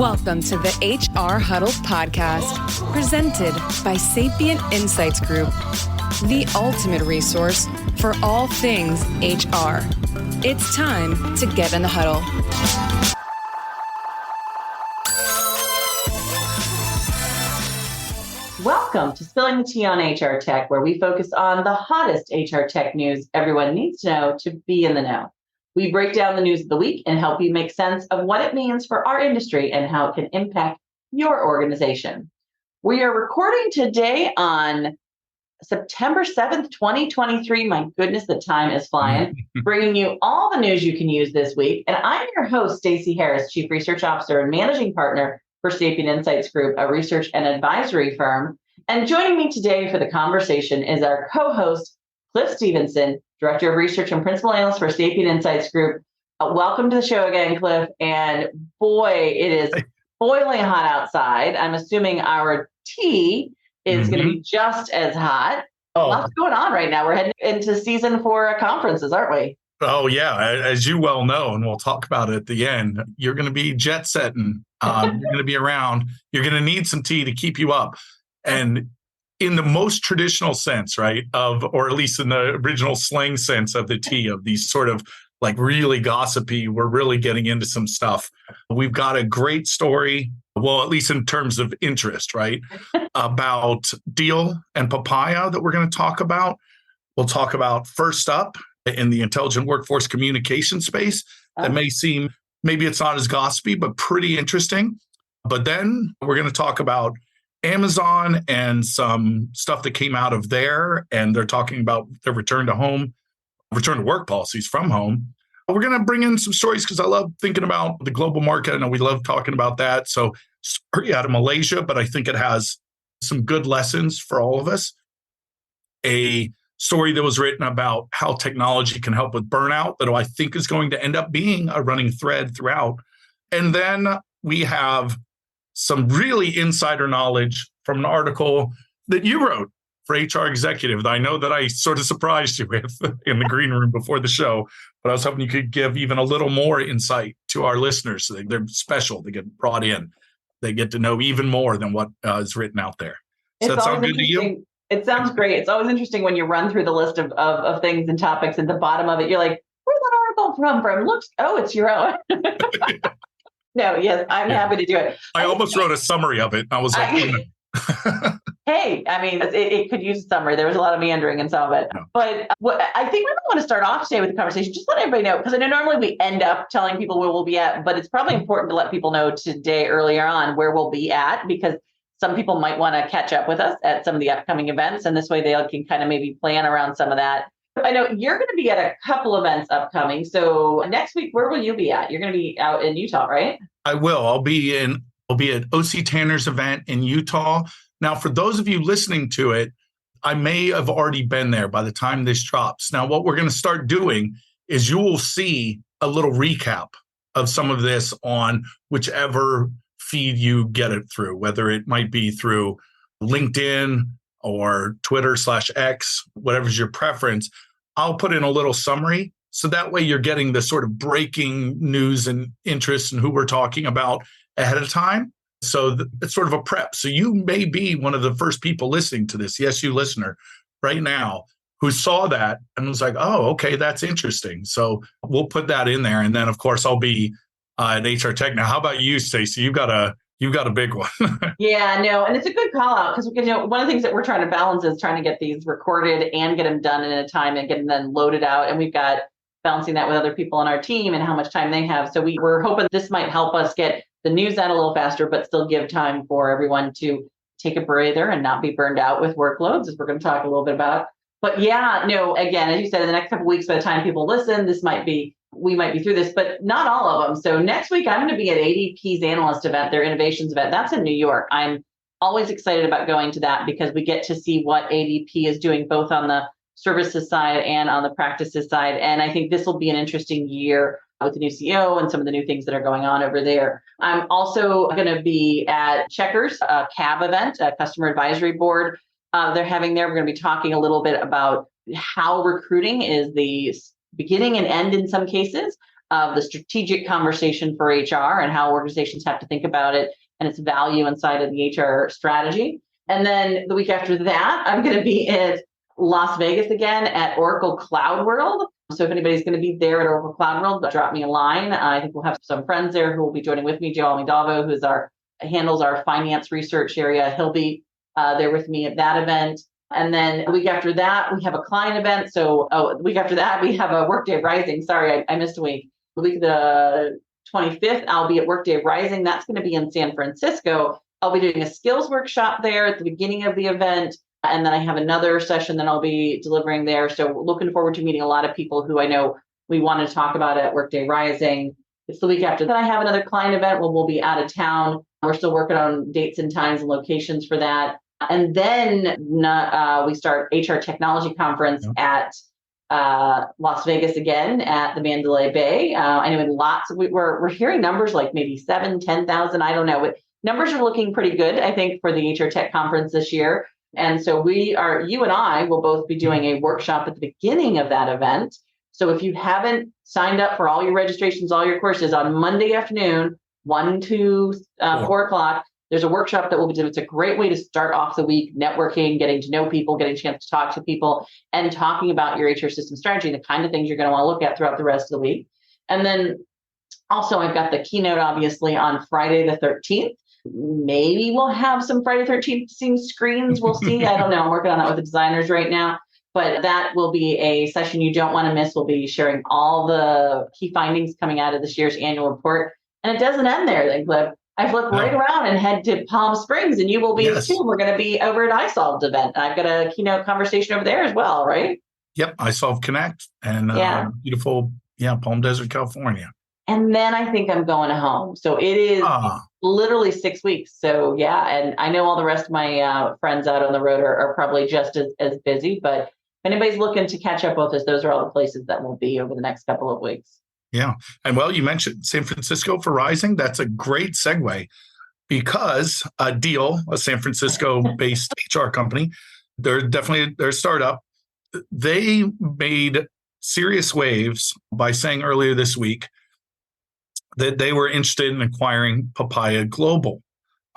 Welcome to the HR Huddle podcast, presented by Sapient Insights Group, the ultimate resource for all things HR. It's time to get in the huddle. Welcome to Spilling the Tea on HR Tech, where we focus on the hottest HR tech news everyone needs to know to be in the know. We break down the news of the week and help you make sense of what it means for our industry and how it can impact your organization. We are recording today on September 7th, 2023. My goodness, the time is flying. Bringing you all the news you can use this week. And I'm your host, Stacey Harris, Chief Research Officer and Managing Partner for Sapient Insights Group, a research and advisory firm. And joining me today for the conversation is our co-host, Cliff Stevenson, Director of Research and Principal Analyst for Sapient Insights Group. Welcome to the show again, Cliff. And boy, it is boiling hot outside. I'm assuming our tea is going to be just as hot. Lots going on right now. We're heading into season 4 conferences, aren't we? Oh, yeah. As you well know, and we'll talk about it at the end, you're going to be jet setting. You're going to be around. You're going to need some tea to keep you up. And in the most traditional sense, right, or at least in the original slang sense of the tea, of these sort of like really gossipy, we're really getting into some stuff. We've got a great story, well, at least in terms of interest, right, about Deel and Papaya that we're going to talk about. We'll talk about first up in the intelligent workforce communication space. That may seem, maybe it's not as gossipy, but pretty interesting. But then we're going to talk about Amazon and some stuff that came out of there, and they're talking about their return to work policies from home. We're going to bring in some stories because I love thinking about the global market. I know we love talking about that. So story out of Malaysia, but I think it has some good lessons for all of us. A story that was written about how technology can help with burnout that I think is going to end up being a running thread throughout. And then we have some really insider knowledge from an article that you wrote for HR Executive that I know that I sort of surprised you with in the green room before the show, but I was hoping you could give even a little more insight to our listeners. So they're special. They get brought in. They get to know even more than what is written out there. Does that sound good to you? It sounds great. It's always interesting when you run through the list of things and topics. At the bottom of it, you're like, where's that article from? Looks, it's your own. No, yes, I'm happy to do it. I almost wrote a summary of it. I was like, hey, I mean, it could use a summary. There was a lot of meandering in some of it. No. But I think we want to start off today with the conversation. Just let everybody know, because I know normally we end up telling people where we'll be at, but it's probably important to let people know today earlier on where we'll be at, because some people might want to catch up with us at some of the upcoming events. And this way they can kind of maybe plan around some of that. I know you're going to be at a couple events upcoming. So next week, where will you be at? You're going to be out in Utah, right? I will. I'll be at OC Tanner's event in Utah. Now, for those of you listening to it, I may have already been there by the time this drops. Now, what we're going to start doing is you will see a little recap of some of this on whichever feed you get it through, whether it might be through LinkedIn or Twitter/X, whatever's your preference. I'll put in a little summary. So that way you're getting the sort of breaking news and interest and who we're talking about ahead of time. So it's sort of a prep. So you may be one of the first people listening to this, yes, you listener, right now, who saw that and was like, oh, okay, that's interesting. So we'll put that in there. And then, of course, I'll be at HR Tech. Now, how about you, Stacey? You've got a big one. Yeah, no, and it's a good call out because one of the things that we're trying to balance is trying to get these recorded and get them done in a time and get them then loaded out. And we've got balancing that with other people on our team and how much time they have. So we're hoping this might help us get the news out a little faster, but still give time for everyone to take a breather and not be burned out with workloads, as we're going to talk a little bit about. But yeah, no, again, as you said, in the next couple of weeks, by the time people listen, we might be through this, but not all of them. So next week, I'm going to be at ADP's analyst event, their innovations event. That's in New York. I'm always excited about going to that because we get to see what ADP is doing both on the services side and on the practices side. And I think this will be an interesting year with the new CEO and some of the new things that are going on over there. I'm also going to be at Checkers, a CAB event, a customer advisory board they're having there. We're going to be talking a little bit about how recruiting is the beginning and end in some cases of the strategic conversation for HR and how organizations have to think about it and its value inside of the HR strategy. And then the week after that, I'm going to be in Las Vegas again at Oracle Cloud World. So if anybody's going to be there at Oracle Cloud World, drop me a line. I think we'll have some friends there who will be joining with me. Joe Almidavo, who's handles our finance research area. He'll be there with me at that event. And then the week after that, we have a client event. So the week after that, we have a Workday Rising. Sorry, I missed a week. The week of the 25th, I'll be at Workday Rising. That's going to be in San Francisco. I'll be doing a skills workshop there at the beginning of the event. And then I have another session that I'll be delivering there. So looking forward to meeting a lot of people who I know we want to talk about at Workday Rising. It's the week after that. I have another client event where we'll be out of town. We're still working on dates and times and locations for that. And then we start HR Technology Conference at Las Vegas again at the Mandalay Bay. I know we're hearing numbers like maybe 10,000. I don't know, but numbers are looking pretty good, I think, for the HR Tech Conference this year. And so you and I will both be doing a workshop at the beginning of that event. So if you haven't signed up for all your registrations, all your courses on Monday afternoon, 1 to 4 o'clock, there's a workshop that will be done. It's a great way to start off the week, networking, getting to know people, getting a chance to talk to people, and talking about your HR system strategy and the kind of things you're going to want to look at throughout the rest of the week. And then also, I've got the keynote, obviously, on Friday the 13th. Maybe we'll have some Friday the 13th screens. We'll see. I don't know. I'm working on that with the designers right now. But that will be a session you don't want to miss. We'll be sharing all the key findings coming out of this year's annual report. And it doesn't end there. I flip right around and head to Palm Springs, and you will be too. We're going to be over at iSolved event. I've got a keynote conversation over there as well, right? Yep, iSolved Connect and beautiful, Palm Desert, California. And then I think I'm going home. So it is literally 6 weeks. So and I know all the rest of my friends out on the road are probably just as busy. But if anybody's looking to catch up with us, those are all the places that we'll be over the next couple of weeks. Yeah. And you mentioned San Francisco for Rising. That's a great segue because Deel, a San Francisco-based HR company, they're a startup. They made serious waves by saying earlier this week that they were interested in acquiring Papaya Global,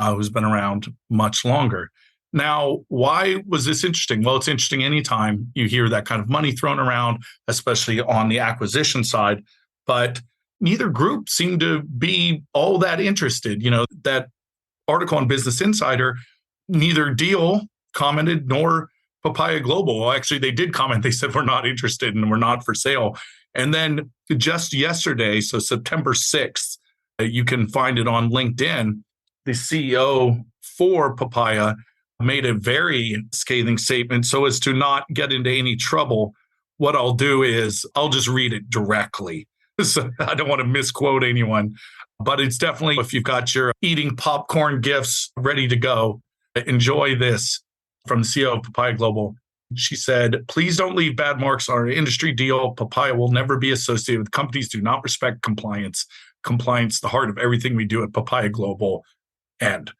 who's been around much longer. Now, why was this interesting? Well, it's interesting anytime you hear that kind of money thrown around, especially on the acquisition side. But neither group seemed to be all that interested. That article on Business Insider, neither Deel commented nor Papaya Global. Well, actually, they did comment. They said, we're not interested and we're not for sale. And then just yesterday, so September 6th, you can find it on LinkedIn, the CEO for Papaya made a very scathing statement. So as to not get into any trouble, what I'll do is I'll just read it directly. So I don't want to misquote anyone, but it's definitely, if you've got your eating popcorn gifts ready to go, enjoy this from the CEO of Papaya Global. She said, please don't leave bad marks on our industry deal. Papaya will never be associated with companies who do not respect compliance. Compliance, the heart of everything we do at Papaya Global. And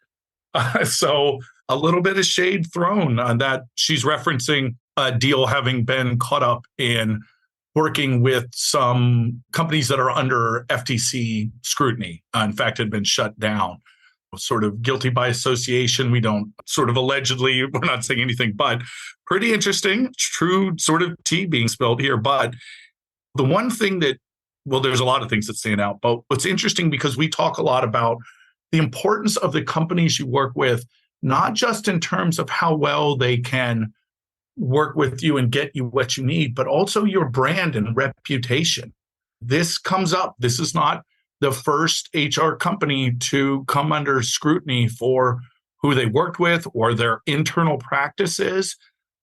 so a little bit of shade thrown on that. She's referencing a deal having been caught up in working with some companies that are under FTC scrutiny. In fact, had been shut down. Sort of guilty by association. We don't sort of allegedly, we're not saying anything, but pretty interesting, true sort of tea being spilled here. But the one thing there's a lot of things that stand out, but what's interesting because we talk a lot about the importance of the companies you work with, not just in terms of how well they can work with you and get you what you need, but also your brand and reputation. This comes up. This is not the first HR company to come under scrutiny for who they worked with or their internal practices.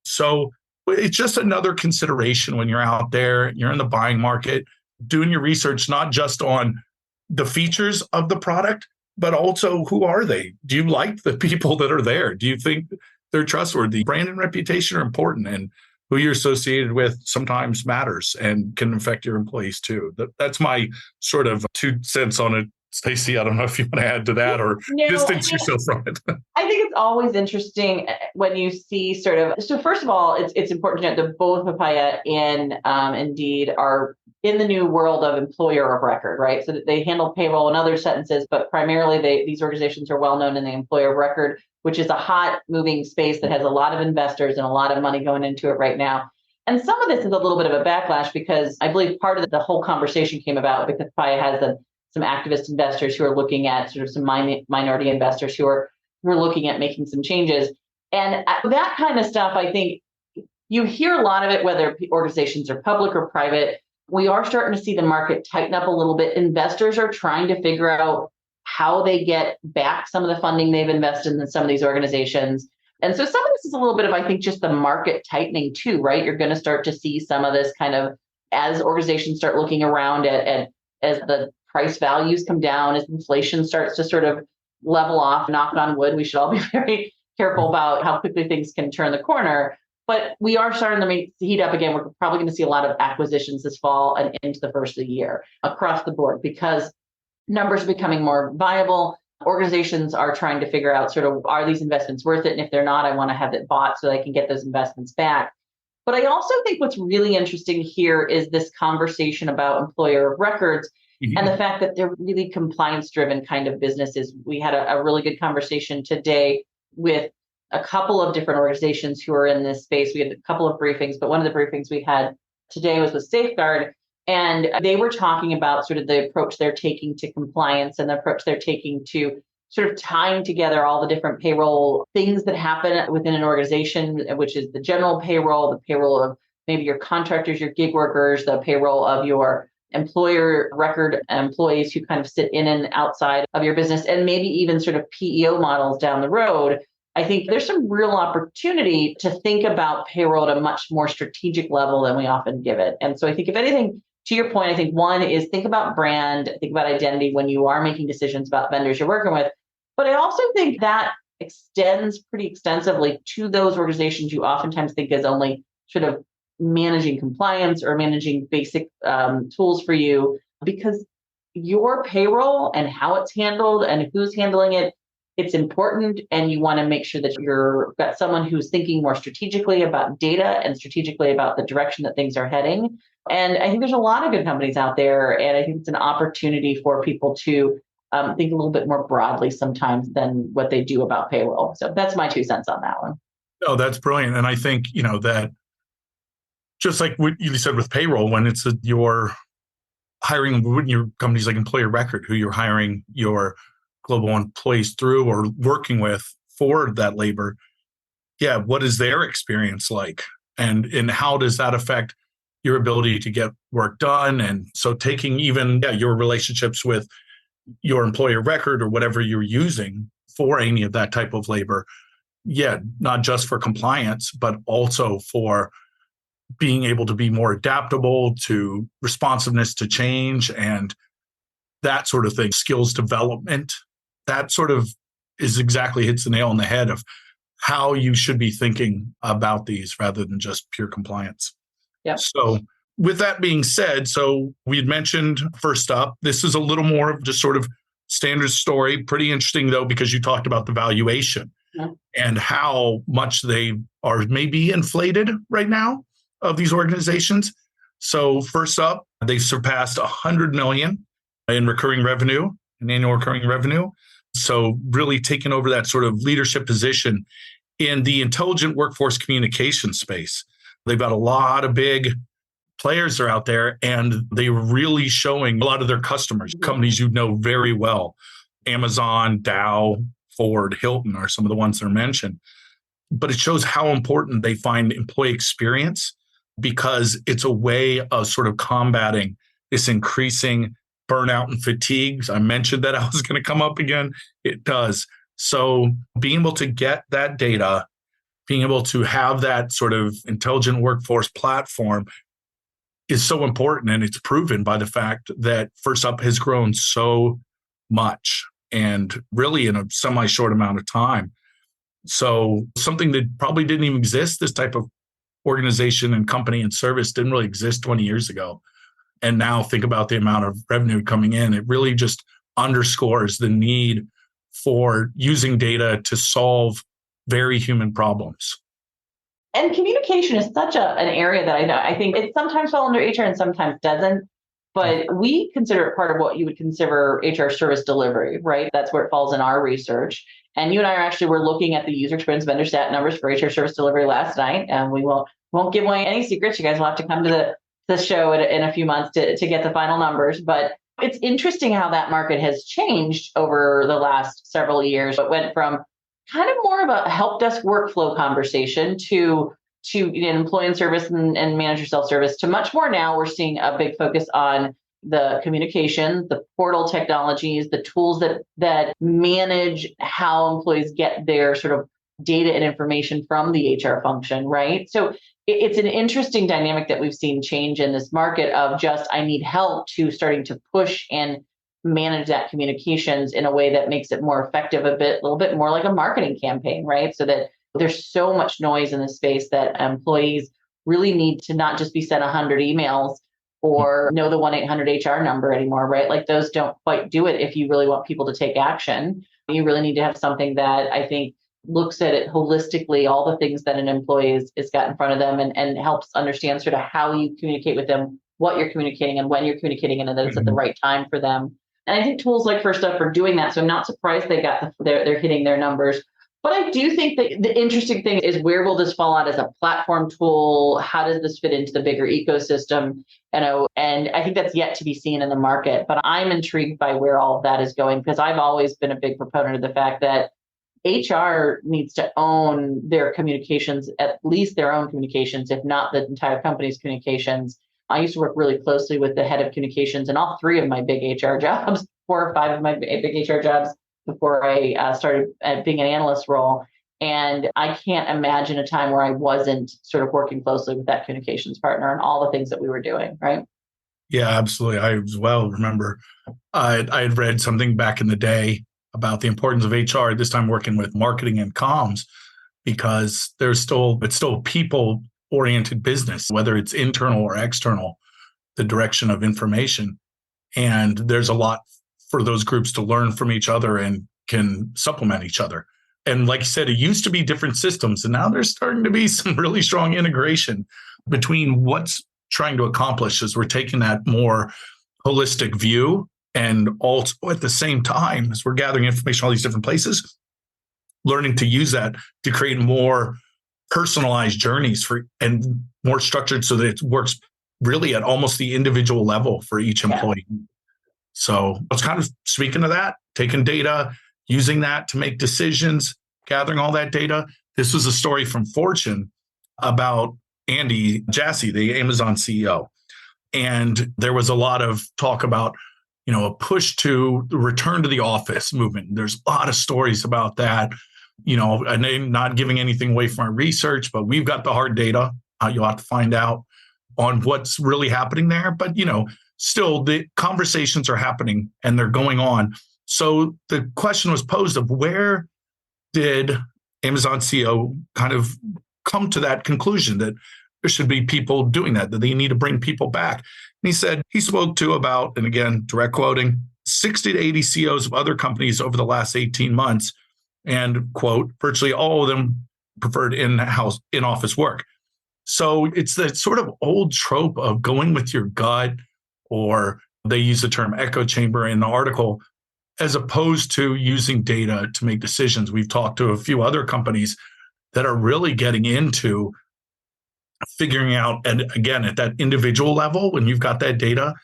So it's just another consideration when you're out there, you're in the buying market, doing your research, not just on the features of the product, but also who are they? Do you like the people that are there? Do you think they're trustworthy? Brand and reputation are important, and who you're associated with sometimes matters and can affect your employees too. That's my sort of 2 cents on it. Stacey, I don't know if you want to add to that or distance yourself from it. I think it's always interesting when you see so first of all, it's important to note that both Papaya and Indeed are in the new world of employer of record, right? So that they handle payroll in other sentences, but primarily these organizations are well known in the employer of record, which is a hot moving space that has a lot of investors and a lot of money going into it right now. And some of this is a little bit of a backlash because I believe part of the whole conversation came about because Papaya has some activist investors who are looking at sort of some minority investors who are looking at making some changes. And that kind of stuff, I think you hear a lot of it, whether organizations are public or private. We are starting to see the market tighten up a little bit. Investors are trying to figure out how they get back some of the funding they've invested in some of these organizations. And so some of this is a little bit of, I think, just the market tightening too, right? You're going to start to see some of this kind of as organizations start looking around at as the price values come down, as inflation starts to sort of level off, knock on wood. We should all be very careful about how quickly things can turn the corner. But we are starting to heat up again. We're probably going to see a lot of acquisitions this fall and into the first of the year across the board because numbers are becoming more viable. Organizations are trying to figure out sort of, are these investments worth it? And if they're not, I want to have it bought so that I can get those investments back. But I also think what's really interesting here is this conversation about employer of records and the fact that they're really compliance-driven kind of businesses. We had a really good conversation today with a couple of different organizations who are in this space. We had a couple of briefings, but one of the briefings we had today was with Safeguard. And they were talking about sort of the approach they're taking to compliance and the approach they're taking to sort of tying together all the different payroll things that happen within an organization, which is the general payroll, the payroll of maybe your contractors, your gig workers, the payroll of your employer record employees who kind of sit in and outside of your business, and maybe even sort of PEO models down the road. I think there's some real opportunity to think about payroll at a much more strategic level than we often give it. And so I think if anything, to your point, I think one is think about brand, think about identity when you are making decisions about vendors you're working with. But I also think that extends pretty extensively to those organizations you oftentimes think as only sort of managing compliance or managing basic tools for you, because your payroll and how it's handled and who's handling it, it's important. And you want to make sure that you've got someone who's thinking more strategically about data and strategically about the direction that things are heading. And I think there's a lot of good companies out there. And I think it's an opportunity for people to think a little bit more broadly sometimes than what they do about payroll. So that's my 2 cents on that one. No, that's brilliant. And I think, that just like what you said with payroll, when it's you're hiring your companies like Employer Record, who you're hiring your global employees through or working with for that labor, what is their experience like? And how does that affect your ability to get work done? And so taking even your relationships with your employer record or whatever you're using for any of that type of labor, not just for compliance, but also for being able to be more adaptable to responsiveness to change and that sort of thing, skills development, that sort of hits the nail on the head of how you should be thinking about these rather than just pure compliance. Yeah. So with that being said, so we had mentioned first up, this is a little more of just sort of standard story. Pretty interesting though, because you talked about the valuation and how much they are maybe inflated right now of these organizations. So first up, they surpassed 100 million in recurring revenue, in annual recurring revenue. So really taking over that sort of leadership position in the intelligent workforce communication space. They've got a lot of big players are out there, and they're really showing a lot of their customers, companies you know very well. Amazon, Dow, Ford, Hilton are some of the ones that are mentioned. But it shows how important they find employee experience, because it's a way of sort of combating this increasing burnout and fatigue. I mentioned that I was going to come up again. It does. So being able to get that data, being able to have that sort of intelligent workforce platform is so important. And it's proven by the fact that First Up has grown so much and really in a semi-short amount of time. So something that probably didn't even exist, this type of organization and company and service didn't really exist 20 years ago. And now think about the amount of revenue coming in. It really just underscores the need for using data to solve very human problems. And communication is such an area that I think it sometimes falls under HR and sometimes doesn't. but we consider it part of what you would consider HR service delivery, right? That's where it falls in our research. And you and I were looking at the user experience vendor stat numbers for HR service delivery last night, and we won't give away any secrets. You guys will have to come to the show in a few months to get the final numbers. But it's interesting how that market has changed over the last several years. It went from kind of more of a help desk workflow conversation to employee and service and manager self-service to much more now. We're seeing a big focus on the communication, the portal technologies, the tools that manage how employees get their sort of data and information from the HR function, right? So it's an interesting dynamic that we've seen change in this market of just, I need help, to starting to push and manage that communications in a way that makes it more effective, a little bit more like a marketing campaign, right? So that there's so much noise in the space that employees really need to not just be sent 100 emails or know the 1-800-HR number anymore, right? Like those don't quite do it if you really want people to take action. You really need to have something that I think looks at it holistically, all the things that an employee is got in front of them and helps understand sort of how you communicate with them, what you're communicating and when you're communicating, and that it's at the right time for them. And I think tools like First Up are doing that. So I'm not surprised they're hitting their numbers. But I do think that the interesting thing is, where will this fall out as a platform tool? How does this fit into the bigger ecosystem? And I think that's yet to be seen in the market. But I'm intrigued by where all of that is going, because I've always been a big proponent of the fact that HR needs to own their communications, at least their own communications, if not the entire company's communications. I used to work really closely with the head of communications in all 3 of my big HR jobs, 4 or 5 of my big HR jobs, before I started being an analyst role. And I can't imagine a time where I wasn't sort of working closely with that communications partner and all the things that we were doing, right? Yeah, absolutely. I as well remember I had read something back in the day about the importance of HR, this time working with marketing and comms, because it's still a people-oriented business, whether it's internal or external, the direction of information. And there's a lot for those groups to learn from each other and can supplement each other. And like you said, it used to be different systems, and now there's starting to be some really strong integration between what's trying to accomplish as we're taking that more holistic view. And also at the same time, as we're gathering information all these different places, learning to use that to create more personalized journeys and more structured so that it works really at almost the individual level for each employee. Yeah. So it's kind of speaking of that, taking data, using that to make decisions, gathering all that data. This was a story from Fortune about Andy Jassy, the Amazon CEO. And there was a lot of talk about, a push to return to the office movement. There's a lot of stories about that, and I'm not giving anything away from our research, but we've got the hard data. You'll have to find out on what's really happening there. But, still the conversations are happening and they're going on. So the question was posed of, where did Amazon CEO kind of come to that conclusion that there should be people doing that they need to bring people back? And he said he spoke to about, and again, direct quoting, 60 to 80 CEOs of other companies over the last 18 months. And quote, virtually all of them preferred in-office work. So it's that sort of old trope of going with your gut, or they use the term echo chamber in the article, as opposed to using data to make decisions. We've talked to a few other companies that are really getting into figuring out, and again, at that individual level, when you've got that data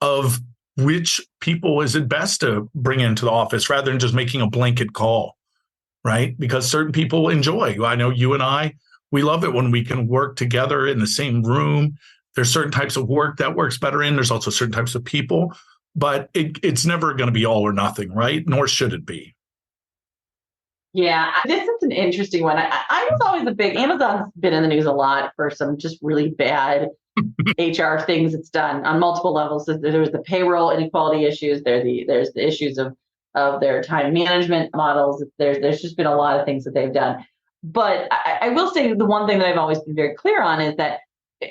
of which people is it best to bring into the office rather than just making a blanket call, right? Because certain people enjoy. I know you and I, we love it when we can work together in the same room. There's certain types of work that works better in. There's also certain types of people, but it's never going to be all or nothing, right? Nor should it be. Yeah, this is an interesting one. I was always Amazon's been in the news a lot for some just really bad HR things it's done on multiple levels. So there's the payroll inequality issues. There's the issues of their time management models. There's just been a lot of things that they've done. But I will say the one thing that I've always been very clear on is that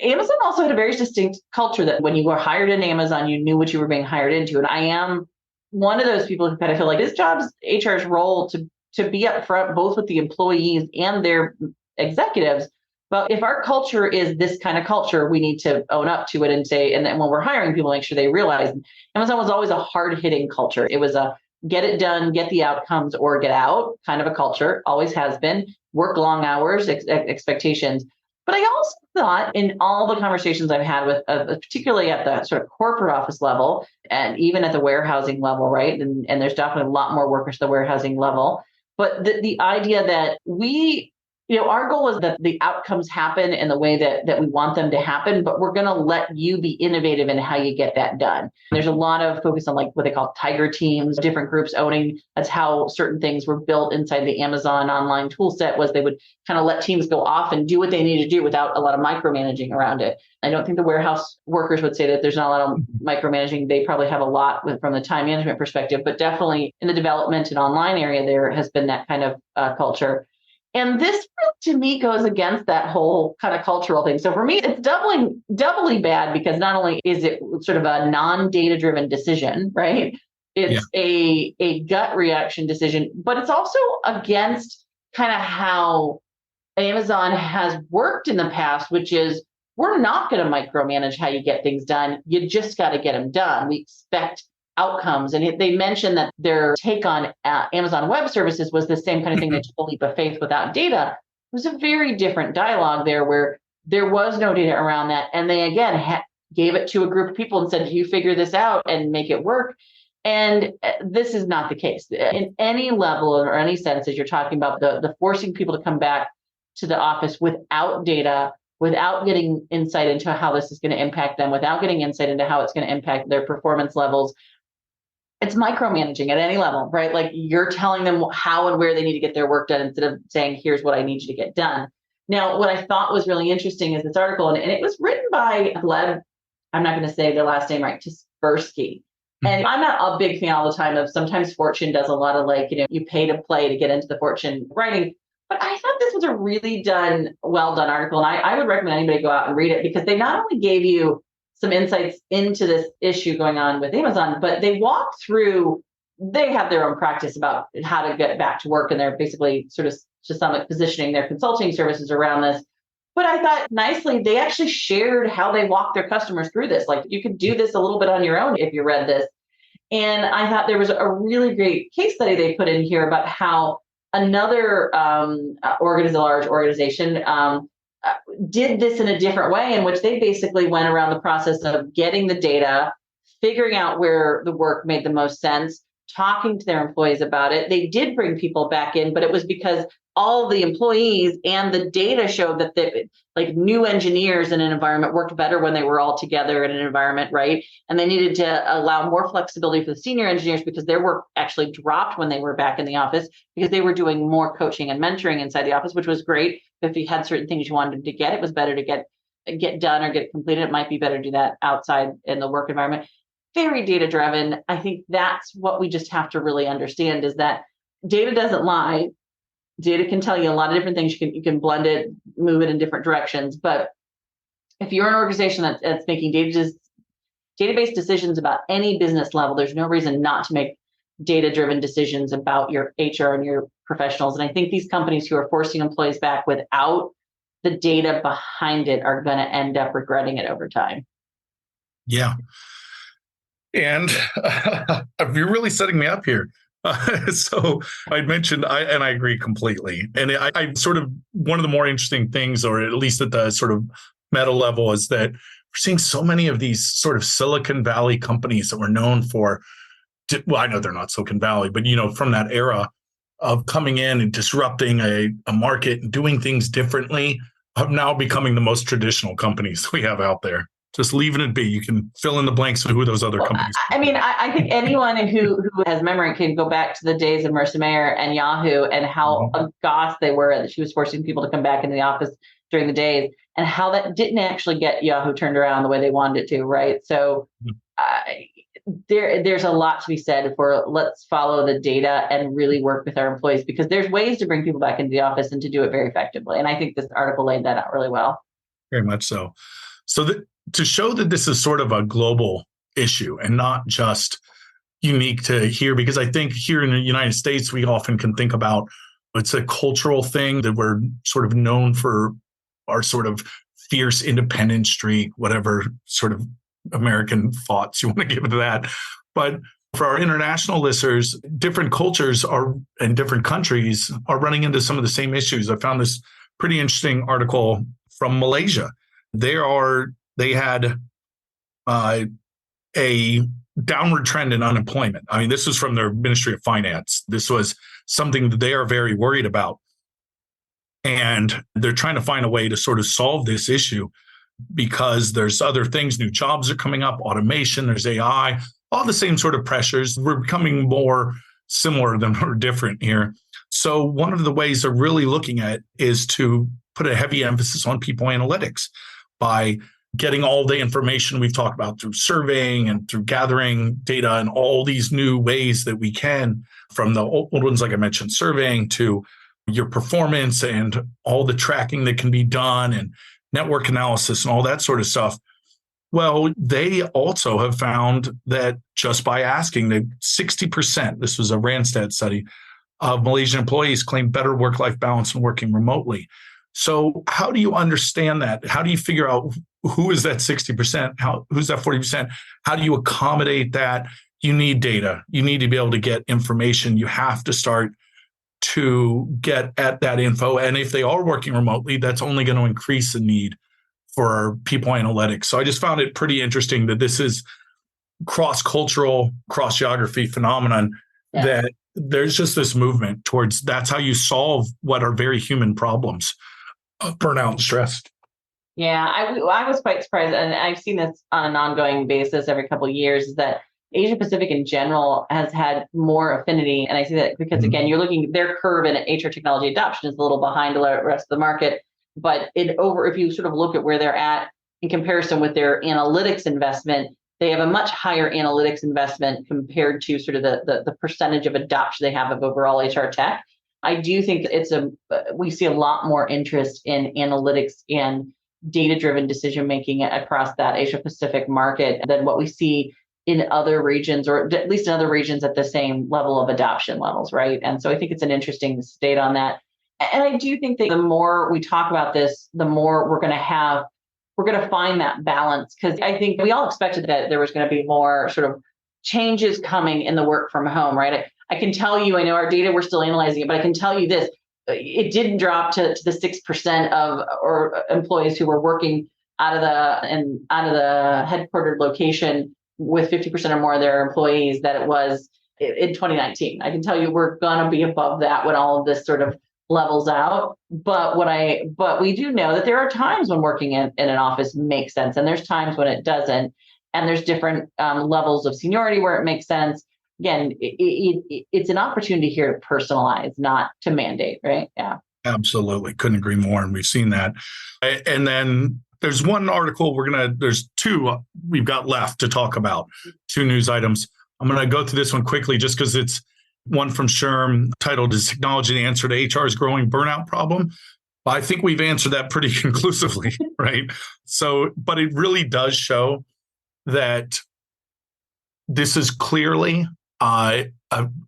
Amazon also had a very distinct culture, that when you were hired in Amazon, you knew what you were being hired into. And I am one of those people who kind of feel like this job's HR's role to be upfront both with the employees and their executives, But if our culture is this kind of culture, we need to own up to it and say, and then when we're hiring people, make sure they realize Amazon was always a hard hitting culture. It was a get it done, get the outcomes or get out kind of a culture, always has been, work long hours, expectations. But I also thought in all the conversations I've had with, particularly at the sort of corporate office level and even at the warehousing level, right? And there's definitely a lot more workers at the warehousing level. But the idea that our goal is that the outcomes happen in the way that we want them to happen, but we're going to let you be innovative in how you get that done. There's a lot of focus on like what they call tiger teams, different groups owning. That's how certain things were built inside the Amazon online tool set, was they would kind of let teams go off and do what they need to do without a lot of micromanaging around it. I don't think the warehouse workers would say that there's not a lot of micromanaging. They probably have a lot from the time management perspective, but definitely in the development and online area, there has been that kind of culture. And this, to me, goes against that whole kind of cultural thing. So for me, it's doubly bad because not only is it sort of a non-data driven decision, right? It's a gut reaction decision, but it's also against kind of how Amazon has worked in the past, which is we're not going to micromanage how you get things done. You just got to get them done. We expect outcomes. And they mentioned that their take on Amazon Web Services was the same kind of thing that took a leap of faith without data. It was a very different dialogue there where there was no data around that. And they, again, gave it to a group of people and said, you figure this out and make it work. And this is not the case. In any level or any sense, as you're talking about the forcing people to come back to the office without data, without getting insight into how this is going to impact them, without getting insight into how it's going to impact their performance levels, it's micromanaging at any level, right? Like you're telling them how and where they need to get their work done instead of saying, here's what I need you to get done. Now, what I thought was really interesting is this article, and it was written by Gleb, I'm not going to say the last name right, Tispersky. And I'm not a big fan all the time of sometimes Fortune does a lot of you pay to play to get into the Fortune writing. But I thought this was a really well done article. And I would recommend anybody go out and read it because they not only gave you some insights into this issue going on with Amazon, but they walk through, they have their own practice about how to get back to work. And they're basically sort of to some positioning their consulting services around this. But I thought nicely, they actually shared how they walk their customers through this. Like you could do this a little bit on your own if you read this. And I thought there was a really great case study they put in here about how another large organization did this in a different way, in which they basically went around the process of getting the data, figuring out where the work made the most sense, talking to their employees about it. They did bring people back in, but it was because all the employees and the data showed that new engineers in an environment worked better when they were all together in an environment, right? And they needed to allow more flexibility for the senior engineers because their work actually dropped when they were back in the office because they were doing more coaching and mentoring inside the office, which was great. If you had certain things you wanted to get, it was better to get done or get completed. It might be better to do that outside in the work environment. Very data driven. I think that's what we just have to really understand is that data doesn't lie. Data can tell you a lot of different things. You can blend it, move it in different directions. But if you're an organization that's making database decisions about any business level, there's no reason not to make data-driven decisions about your HR and your professionals. And I think these companies who are forcing employees back without the data behind it are going to end up regretting it over time. Yeah. And you're really setting me up here. So I mentioned, I agree completely. And I sort of, one of the more interesting things, or at least at the sort of meta level, is that we're seeing so many of these sort of Silicon Valley companies that were known for, well, I know they're not Silicon Valley, but, from that era of coming in and disrupting a market and doing things differently, of now becoming the most traditional companies we have out there. Just leaving it be. You can fill in the blanks of who those other companies are. I mean, I think anyone who has memory can go back to the days of Marissa Mayer and Yahoo and how aghast they were that she was forcing people to come back into the office during the days and how that didn't actually get Yahoo turned around the way they wanted it to, right? So there's a lot to be said for let's follow the data and really work with our employees because there's ways to bring people back into the office and to do it very effectively. And I think this article laid that out really well. Very much so. So to show that this is sort of a global issue and not just unique to here, because I think here in the United States, we often can think about it's a cultural thing that we're sort of known for our sort of fierce independent streak, whatever sort of American thoughts you want to give to that. But for our international listeners, different cultures are and different countries are running into some of the same issues. I found this pretty interesting article from Malaysia. They had a downward trend in unemployment. I mean, this was from their Ministry of Finance. This was something that they are very worried about. And they're trying to find a way to sort of solve this issue because there's other things, new jobs are coming up, automation, there's AI, all the same sort of pressures. We're becoming more similar than we're different here. So one of the ways they're really looking at is to put a heavy emphasis on people analytics by getting all the information we've talked about through surveying and through gathering data and all these new ways that we can, from the old ones, like I mentioned, surveying, to your performance and all the tracking that can be done and network analysis and all that sort of stuff. Well, they also have found that just by asking, that 60%, this was a Randstad study, of Malaysian employees claim better work-life balance when working remotely. So how do you understand that? How do you figure out who is that 60%? Who's that 40%? How do you accommodate that? You need data. You need to be able to get information. You have to start to get at that info. And if they are working remotely, that's only going to increase the need for people analytics. So I just found it pretty interesting that this is cross-cultural, cross-geography phenomenon, that there's just this movement towards that's how you solve what are very human problems of burnout and stress. Yeah, I was quite surprised, and I've seen this on an ongoing basis every couple of years, is that Asia Pacific in general has had more affinity. And I see that because, again, you're looking, their curve in HR technology adoption is a little behind the rest of the market. But if you sort of look at where they're at in comparison with their analytics investment, they have a much higher analytics investment compared to sort of the percentage of adoption they have of overall HR tech. I do think we see a lot more interest in analytics and data-driven decision-making across that Asia Pacific market than what we see in other regions, or at least in other regions at the same level of adoption levels, right? And so I think it's an interesting state on that. And I do think that the more we talk about this, the more we're going to find that balance, because I think we all expected that there was going to be more sort of changes coming in the work from home, right? I can tell you, I know our data, we're still analyzing it, but I can tell you this, it didn't drop to the 6% of or employees who were working out of the headquartered location with 50% or more of their employees that it was in 2019. I can tell you we're going to be above that when all of this sort of levels out. But we do know that there are times when working in an office makes sense, and there's times when it doesn't, and there's different levels of seniority where it makes sense. Again, it's an opportunity here to personalize, not to mandate, right? Yeah. Absolutely. Couldn't agree more. And we've seen that. And then there's one article there's two we've got left to talk about, two news items. I'm going to go through this one quickly just because it's one from SHRM titled, "Is Technology the Answer to HR's Growing Burnout Problem?" I think we've answered that pretty conclusively, right? So, but it really does show that this is clearly an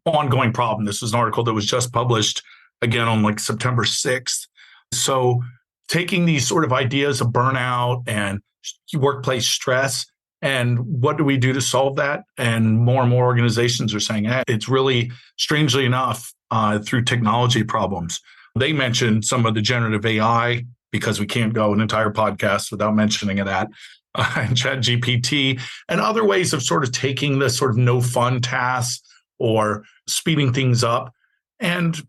ongoing problem. This is an article that was just published again on like September 6th. So taking these sort of ideas of burnout and workplace stress, and what do we do to solve that? And more organizations are saying, it's really, strangely enough, through technology problems. They mentioned some of the generative AI, because we can't go an entire podcast without mentioning that, and ChatGPT, and other ways of sort of taking the sort of no fun tasks or speeding things up. And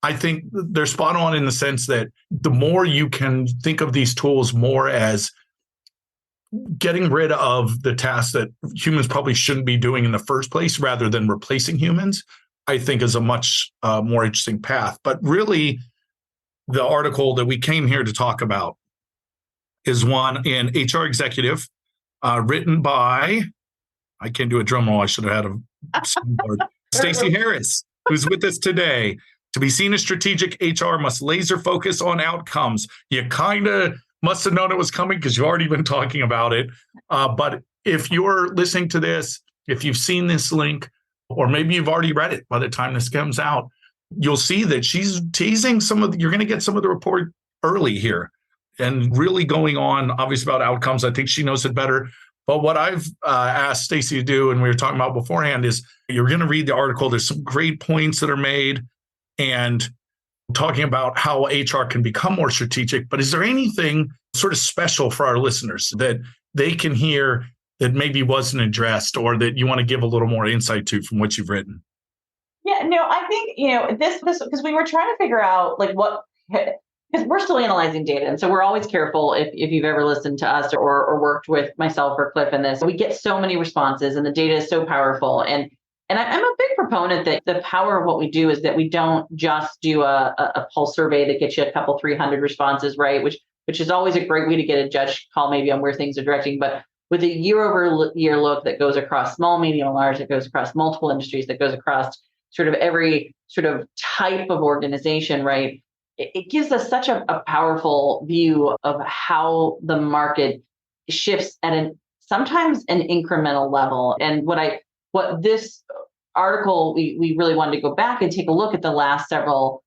I think they're spot on in the sense that the more you can think of these tools more as getting rid of the tasks that humans probably shouldn't be doing in the first place rather than replacing humans, I think is a much more interesting path. But really, the article that we came here to talk about is one in HR Executive, written by, I can't do a drum roll, I should have had a soundboard, Stacey Harris, who's with us today. To be seen as strategic, HR must laser focus on outcomes. You kind of must have known it was coming because you've already been talking about it. But if you're listening to this, if you've seen this link, or maybe you've already read it by the time this comes out, you'll see that she's teasing you're going to get some of the report early here. and really going on, obviously, about outcomes. I think she knows it better. But what I've asked Stacey to do, and we were talking about beforehand, is you're going to read the article. There's some great points that are made and talking about how HR can become more strategic. But is there anything sort of special for our listeners that they can hear that maybe wasn't addressed or that you want to give a little more insight to from what you've written? Yeah, no, I think, this because we were trying to figure out like because we're still analyzing data. And so we're always careful if you've ever listened to us or worked with myself or Cliff in this. We get so many responses and the data is so powerful. And I'm a big proponent that the power of what we do is that we don't just do a pulse survey that gets you a couple 300 responses, right? Which is always a great way to get a judge call maybe on where things are directing. But with a year-over-year look that goes across small, medium, and large, that goes across multiple industries, that goes across sort of every sort of type of organization, right? It gives us such a powerful view of how the market shifts at sometimes an incremental level. And what this article, we really wanted to go back and take a look at the last several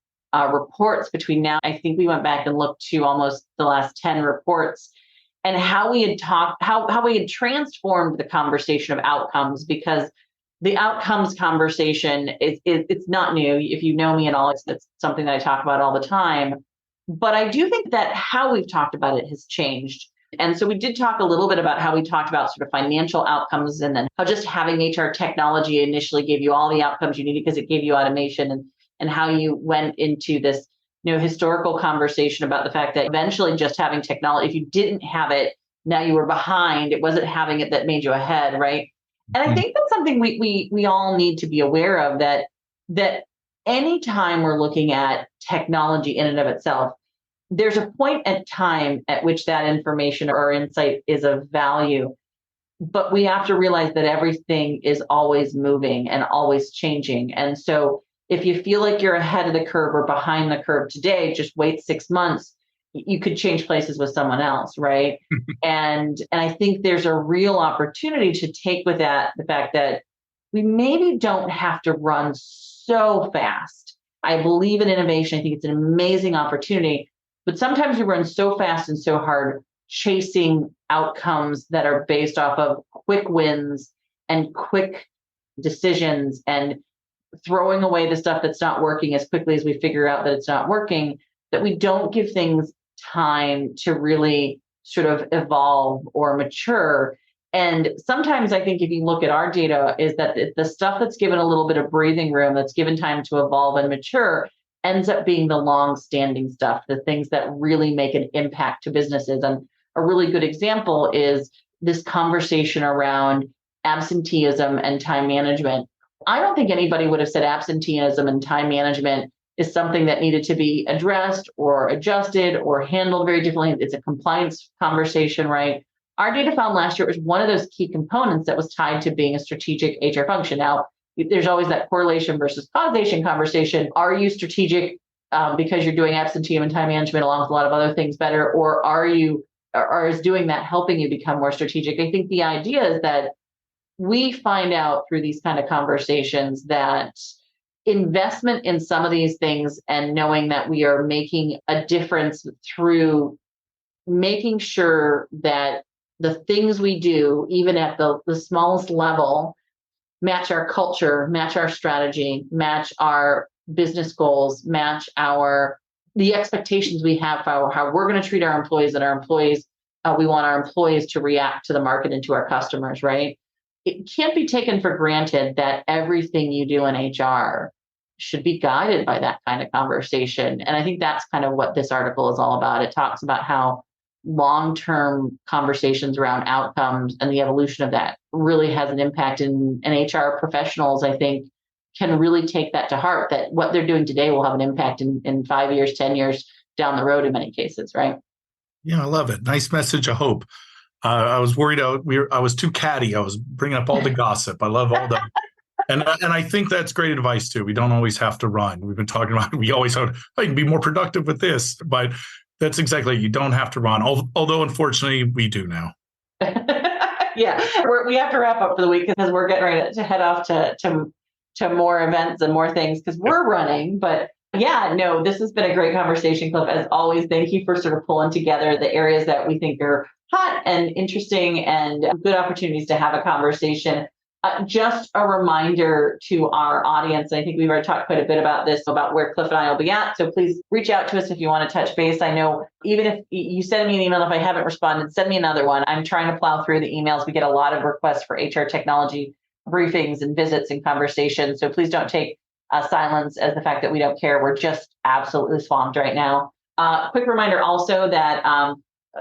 reports between now. I think we went back and looked to almost the last 10 reports and how we had how we had transformed the conversation of outcomes, because the outcomes conversation it's not new. If you know me at all, it's something that I talk about all the time. But I do think that how we've talked about it has changed. And so we did talk a little bit about how we talked about sort of financial outcomes, and then how just having HR technology initially gave you all the outcomes you needed because it gave you automation, and how you went into this historical conversation about the fact that eventually just having technology, if you didn't have it, now you were behind. It wasn't having it that made you ahead, right? And I think that's something we all need to be aware of, that anytime we're looking at technology in and of itself, there's a point at time at which that information or insight is of value. But we have to realize that everything is always moving and always changing. And so if you feel like you're ahead of the curve or behind the curve today, just wait 6 months. You could change places with someone else, right? and I think there's a real opportunity to take with that the fact that we maybe don't have to run so fast. I believe in innovation. I think it's an amazing opportunity, but sometimes we run so fast and so hard chasing outcomes that are based off of quick wins and quick decisions, and throwing away the stuff that's not working as quickly as we figure out that it's not working, that we don't give things time to really sort of evolve or mature. And sometimes I think if you look at our data, is that the stuff that's given a little bit of breathing room, that's given time to evolve and mature, ends up being the long-standing stuff, the things that really make an impact to businesses. And a really good example is this conversation around absenteeism and time management. I don't think anybody would have said absenteeism and time management is something that needed to be addressed or adjusted or handled very differently. It's a compliance conversation, right? Our data found last year it was one of those key components that was tied to being a strategic HR function. Now, there's always that correlation versus causation conversation. Are you strategic because you're doing absenteeism and time management along with a lot of other things better, or is doing that helping you become more strategic? I think the idea is that we find out through these kind of conversations that investment in some of these things and knowing that we are making a difference through making sure that the things we do, even at the smallest level, match our culture, match our strategy, match our business goals, match the expectations we have for how we're going to treat our employees, and our employees, we want our employees to react to the market and to our customers, right? It can't be taken for granted that everything you do in HR should be guided by that kind of conversation. And I think that's kind of what this article is all about. It talks about how long-term conversations around outcomes and the evolution of that really has an impact, and HR professionals, I think, can really take that to heart, that what they're doing today will have an impact in 5 years, 10 years down the road in many cases, right? Yeah, I love it. Nice message of hope. I was worried I was too catty. I was bringing up all the gossip. I love all the, and I think that's great advice too. We don't always have to run. We've been talking about, we always have, I can be more productive with this, but that's exactly, you don't have to run. Although unfortunately we do now. Yeah, we have to wrap up for the week because we're getting ready to head off to more events and more things because we're running, but Yeah, no, this has been a great conversation, Cliff. As always, thank you for sort of pulling together the areas that we think are hot and interesting and good opportunities to have a conversation. Just a reminder to our audience, I think we've already talked quite a bit about this, about where Cliff and I will be at. So please reach out to us if you want to touch base. I know even if you send me an email, if I haven't responded, send me another one. I'm trying to plow through the emails. We get a lot of requests for HR technology briefings and visits and conversations. So please don't take silence as the fact that we don't care. We're just absolutely swamped right now. Quick reminder also that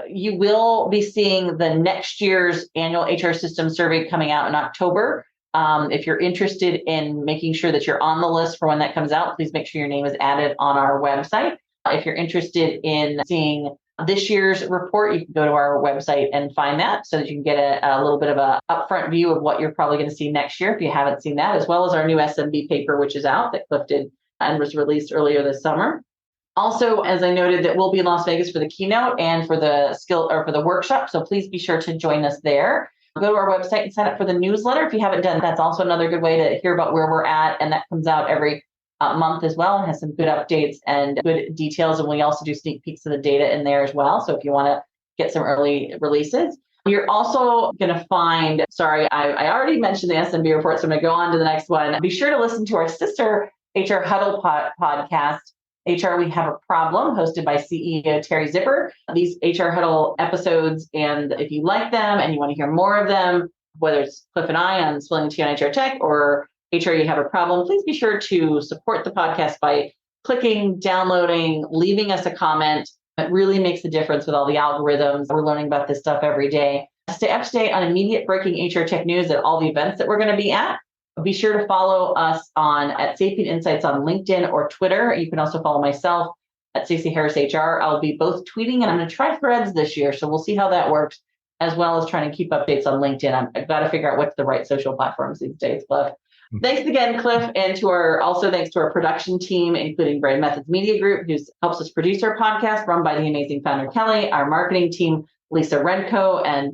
you will be seeing the next year's annual HR system survey coming out in October. If you're interested in making sure that you're on the list for when that comes out, please make sure your name is added on our website. If you're interested in seeing this year's report, you can go to our website and find that so that you can get a little bit of a upfront view of what you're probably going to see next year if you haven't seen that, as well as our new SMB paper, which is out that Cliff did and was released earlier this summer. Also, as I noted, that we'll be in Las Vegas for the keynote and for the workshop. So please be sure to join us there. Go to our website and sign up for the newsletter if you haven't done. That's also another good way to hear about where we're at, and that comes out every month as well and has some good updates and good details. And we also do sneak peeks of the data in there as well. So if you want to get some early releases, you're also going to find, I already mentioned the SMB report, so I'm going to go on to the next one. Be sure to listen to our sister HR Huddle podcast, HR We Have a Problem, hosted by CEO Terry Zipper. These HR Huddle episodes, and if you like them and you want to hear more of them, whether it's Cliff and I on Spilling the Tea on HR Tech or HR You Have a Problem, please be sure to support the podcast by clicking, downloading, leaving us a comment. It really makes a difference with all the algorithms. We're learning about this stuff every day. Stay up to date on immediate breaking HR tech news at all the events that we're going to be at. Be sure to follow us at Sapient Insights on LinkedIn or Twitter. You can also follow myself at Stacey Harris HR. I'll be both tweeting and I'm going to try Threads this year. So we'll see how that works, as well as trying to keep updates on LinkedIn. I've got to figure out what's the right social platforms these days, Cliff. Thanks again, Cliff, and thanks to our production team, including Brand Methods Media Group, who helps us produce our podcast, run by the amazing founder Kelly, our marketing team, Lisa Renko and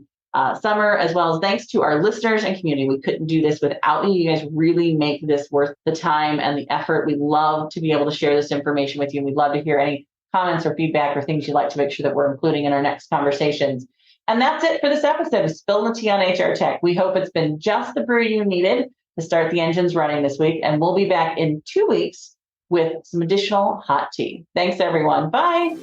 Summer, as well as thanks to our listeners and community. We couldn't do this without you. You guys really make this worth the time and the effort. We love to be able to share this information with you, and we'd love to hear any comments or feedback or things you'd like to make sure that we're including in our next conversations. And that's it for this episode of Spill the Tea on HR Tech. We hope it's been just the brew you needed to start the engines running this week. And we'll be back in 2 weeks with some additional hot tea. Thanks, everyone. Bye.